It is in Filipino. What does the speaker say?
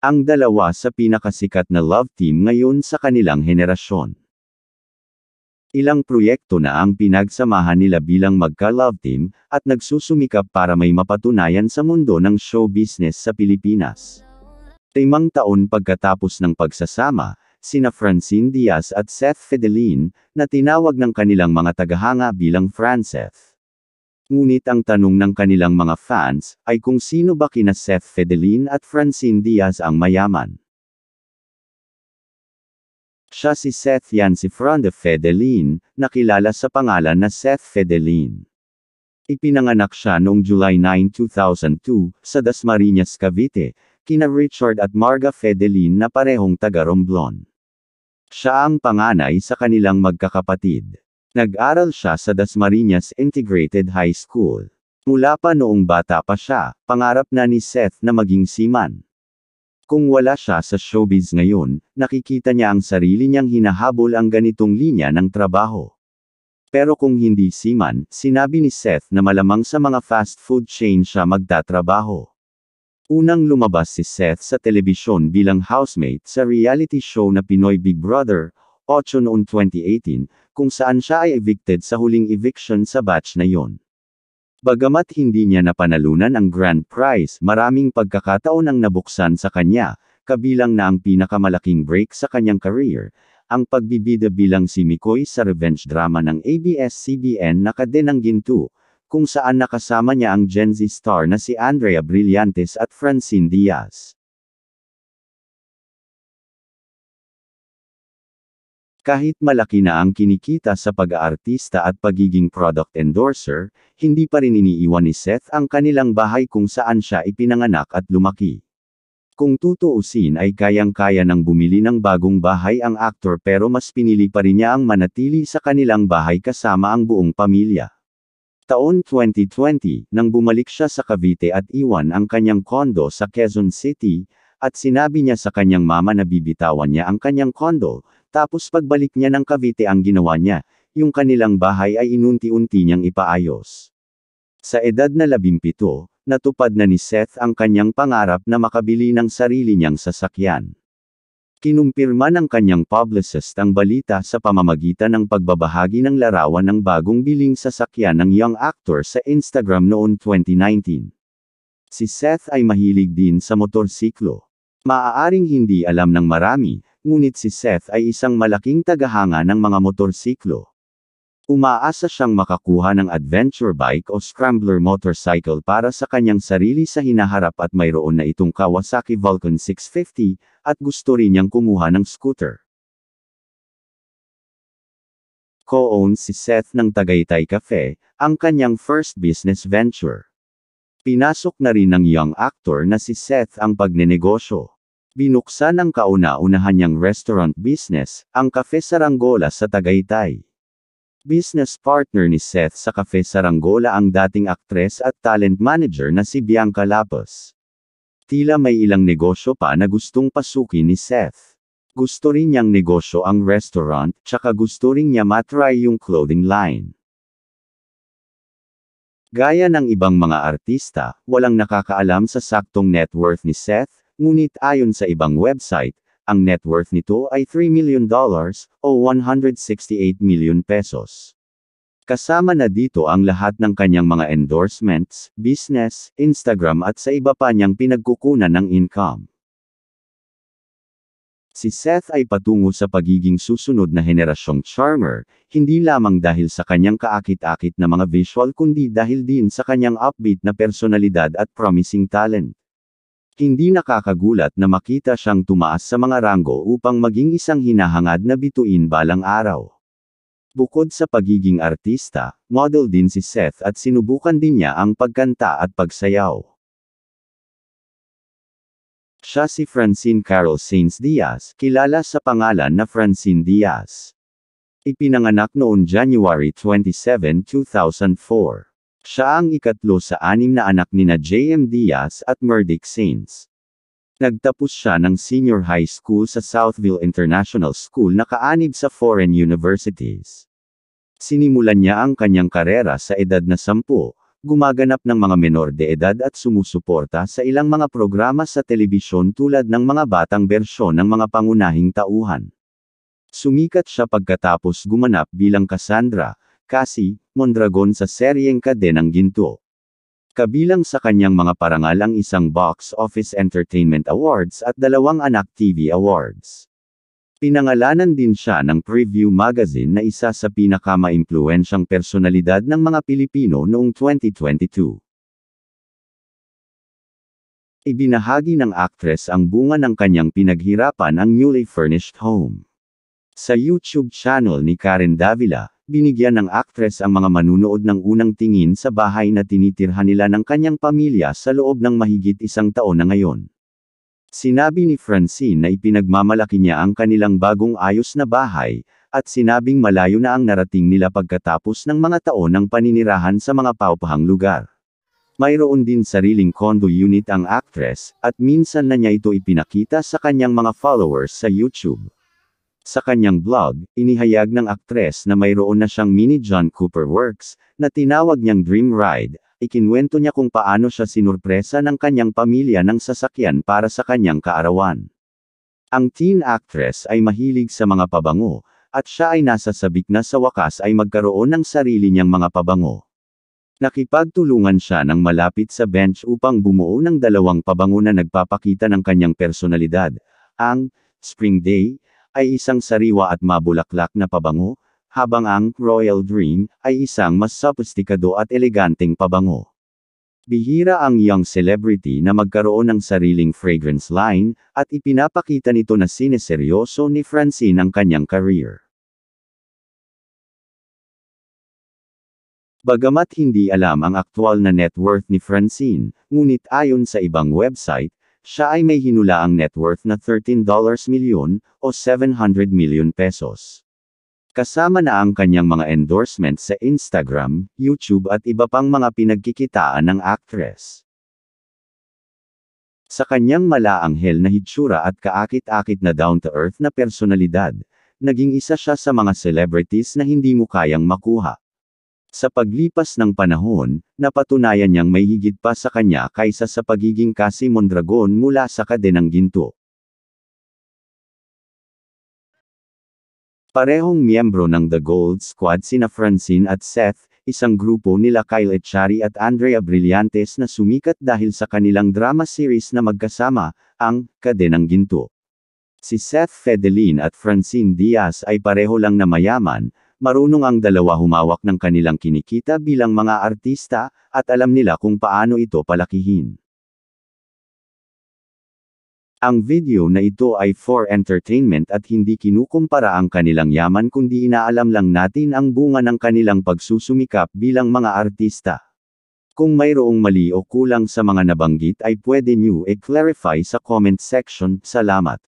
Ang dalawa sa pinakasikat na love team ngayon sa kanilang henerasyon. Ilang proyekto na ang pinagsamahan nila bilang magka-love team, at nagsusumikap para may mapatunayan sa mundo ng show business sa Pilipinas. 5 taon pagkatapos ng pagsasama, sina Francine Diaz at Seth Fedelin, na tinawag ng kanilang mga tagahanga bilang Franceth. Ngunit ang tanong ng kanilang mga fans, ay kung sino ba kina Seth Fedelin at Francine Diaz ang mayaman. Siya si Seth Yan si Fran de Fedelin, na kilala sa pangalan na Seth Fedelin. Ipinanganak siya noong July 9, 2002, sa Dasmariñas, Cavite, kina Richard at Marga Fedelin na parehong taga-Romblon. Siya ang panganay sa kanilang magkakapatid. Nag-aral siya sa Dasmariñas Integrated High School. Mula pa noong bata pa siya, pangarap na ni Seth na maging seaman. Kung wala siya sa showbiz ngayon, nakikita niya ang sarili niyang hinahabol ang ganitong linya ng trabaho. Pero kung hindi seaman, sinabi ni Seth na malamang sa mga fast food chain siya magtatrabaho. Unang lumabas si Seth sa telebisyon bilang housemate sa reality show na Pinoy Big Brother, 8 noong 2018, kung saan siya ay evicted sa huling eviction sa batch na yon. Bagamat hindi niya napanalunan ang grand prize, maraming pagkakataon ang nabuksan sa kanya, kabilang na ang pinakamalaking break sa kanyang career, ang pagbibida bilang si Mikoy sa revenge drama ng ABS-CBN na Kadenang Ginto, kung saan nakasama niya ang Gen Z star na si Andrea Brillantes at Francine Diaz. Kahit malaki na ang kinikita sa pag-aartista at pagiging product endorser, hindi pa rin iniiwan ni Seth ang kanilang bahay kung saan siya ipinanganak at lumaki. Kung tutuusin ay kayang-kaya nang bumili ng bagong bahay ang aktor pero mas pinili pa rin niya ang manatili sa kanilang bahay kasama ang buong pamilya. Taon 2020, nang bumalik siya sa Cavite at iwan ang kanyang kondo sa Quezon City, at sinabi niya sa kanyang mama na bibitawan niya ang kanyang kondo, tapos pagbalik niya ng Cavite ang ginawa niya, yung kanilang bahay ay inunti-unti niyang ipaayos. Sa edad na 17, natupad na ni Seth ang kanyang pangarap na makabili ng sarili niyang sasakyan. Kinumpirma ng kanyang publicist ang balita sa pamamagitan ng pagbabahagi ng larawan ng bagong biling sasakyan ng young actor sa Instagram noong 2019. Si Seth ay mahilig din sa motorsiklo. Maaaring hindi alam ng marami, ngunit si Seth ay isang malaking tagahanga ng mga motorsiklo. Umaasa siyang makakuha ng adventure bike o scrambler motorcycle para sa kanyang sarili sa hinaharap at mayroon na itong Kawasaki Vulcan 650, at gusto rin niyang kumuha ng scooter. Co-own si Seth ng Tagaytay Cafe, ang kanyang first business venture. Pinasok na rin ng young actor na si Seth ang pagnenegosyo. Binuksan ang kauna-unahan niyang restaurant business, ang Cafe Saranggola sa Tagaytay. Business partner ni Seth sa Cafe Saranggola ang dating aktres at talent manager na si Bianca Lapus. Tila may ilang negosyo pa na gustong pasukin ni Seth. Gusto rin niyang negosyo ang restaurant, tsaka gusto rin niya matry yung clothing line. Gaya ng ibang mga artista, walang nakakaalam sa saktong net worth ni Seth, ngunit ayon sa ibang website, ang net worth nito ay $3 million, o 168 million pesos. Kasama na dito ang lahat ng kanyang mga endorsements, business, Instagram at sa iba pa niyang pinagkukunan ng income. Si Seth ay patungo sa pagiging susunod na henerasyong charmer, hindi lamang dahil sa kanyang kaakit-akit na mga visual kundi dahil din sa kanyang upbeat na personalidad at promising talent. Hindi nakakagulat na makita siyang tumaas sa mga ranggo upang maging isang hinahangad na bituin balang araw. Bukod sa pagiging artista, model din si Seth at sinubukan din niya ang pagkanta at pagsayaw. Siya si Francine Carol Sainz Diaz, kilala sa pangalan na Francine Diaz. Ipinanganak noong January 27, 2004. Siya ang ikatlo sa 6 na anak nina J.M. Diaz at Murdick Sainz. Nagtapos siya ng senior high school sa Southville International School na kaanib sa foreign universities. Sinimulan niya ang kanyang karera sa edad na 10, gumaganap ng mga menor de edad at sumusuporta sa ilang mga programa sa telebisyon tulad ng mga batang bersyon ng mga pangunahing tauhan. Sumikat siya pagkatapos gumanap bilang Cassandra, Cassie, Mondragon sa seryeng Kadenang Ginto. Kabilang sa kanyang mga parangal ang isang Box Office Entertainment Awards at 2 Anak TV Awards. Pinangalanan din siya ng Preview Magazine na isa sa pinakamaimpluwensyang personalidad ng mga Pilipino noong 2022. Ibinahagi ng aktres ang bunga ng kanyang pinaghirapan ang newly furnished home. Sa YouTube channel ni Karen Davila, binigyan ng aktres ang mga manunood ng unang tingin sa bahay na tinitirhan nila ng kanyang pamilya sa loob ng mahigit 1 taon na ngayon. Sinabi ni Francine na ipinagmamalaki niya ang kanilang bagong ayos na bahay, at sinabing malayo na ang narating nila pagkatapos ng mga taon ng paninirahan sa mga paupahang lugar. Mayroon din sariling condo unit ang actress, at minsan na niya ito ipinakita sa kanyang mga followers sa YouTube. Sa kanyang blog, inihayag ng aktres na mayroon na siyang mini John Cooper Works, na tinawag niyang Dream Ride. Ikinwento niya kung paano siya sinurpresa ng kanyang pamilya ng sasakyan para sa kanyang kaarawan. Ang teen actress ay mahilig sa mga pabango, at siya ay nasasabik na sa wakas ay magkaroon ng sarili niyang mga pabango. Nakipagtulungan siya ng malapit sa bench upang bumuo ng 2 pabango na nagpapakita ng kanyang personalidad. Ang Spring Day ay isang sariwa at mabulaklak na pabango, habang ang Royal Dream ay isang mas sophisticado at eleganteng pabango. Bihira ang young celebrity na magkaroon ng sariling fragrance line, at ipinapakita nito na sineseryoso ni Francine ang kanyang career. Bagamat hindi alam ang aktwal na net worth ni Francine, ngunit ayon sa ibang website, siya ay may hinulaang net worth na $13 milyon o 700 million pesos. Kasama na ang kanyang mga endorsements sa Instagram, YouTube at iba pang mga pinagkikitaan ng actress. Sa kanyang malaanghel na hitsura at kaakit-akit na down-to-earth na personalidad, naging isa siya sa mga celebrities na hindi mo kayang makuha. Sa paglipas ng panahon, napatunayan niyang may higit pa sa kanya kaysa sa pagiging Cassie Mondragon mula sa Kadenang Ginto. Parehong miyembro ng The Gold Squad sina Francine at Seth, isang grupo nila Kyle Echari at Andrea Brillantes na sumikat dahil sa kanilang drama series na magkasama, ang Kadenang Ginto. Si Seth Fedelin at Francine Diaz ay pareho lang na mayaman, marunong ang dalawa humawak ng kanilang kinikita bilang mga artista, at alam nila kung paano ito palakihin. Ang video na ito ay for entertainment at hindi kinukumpara ang kanilang yaman kundi inaalam lang natin ang bunga ng kanilang pagsusumikap bilang mga artista. Kung mayroong mali o kulang sa mga nabanggit ay pwede niyo i-clarify sa comment section. Salamat.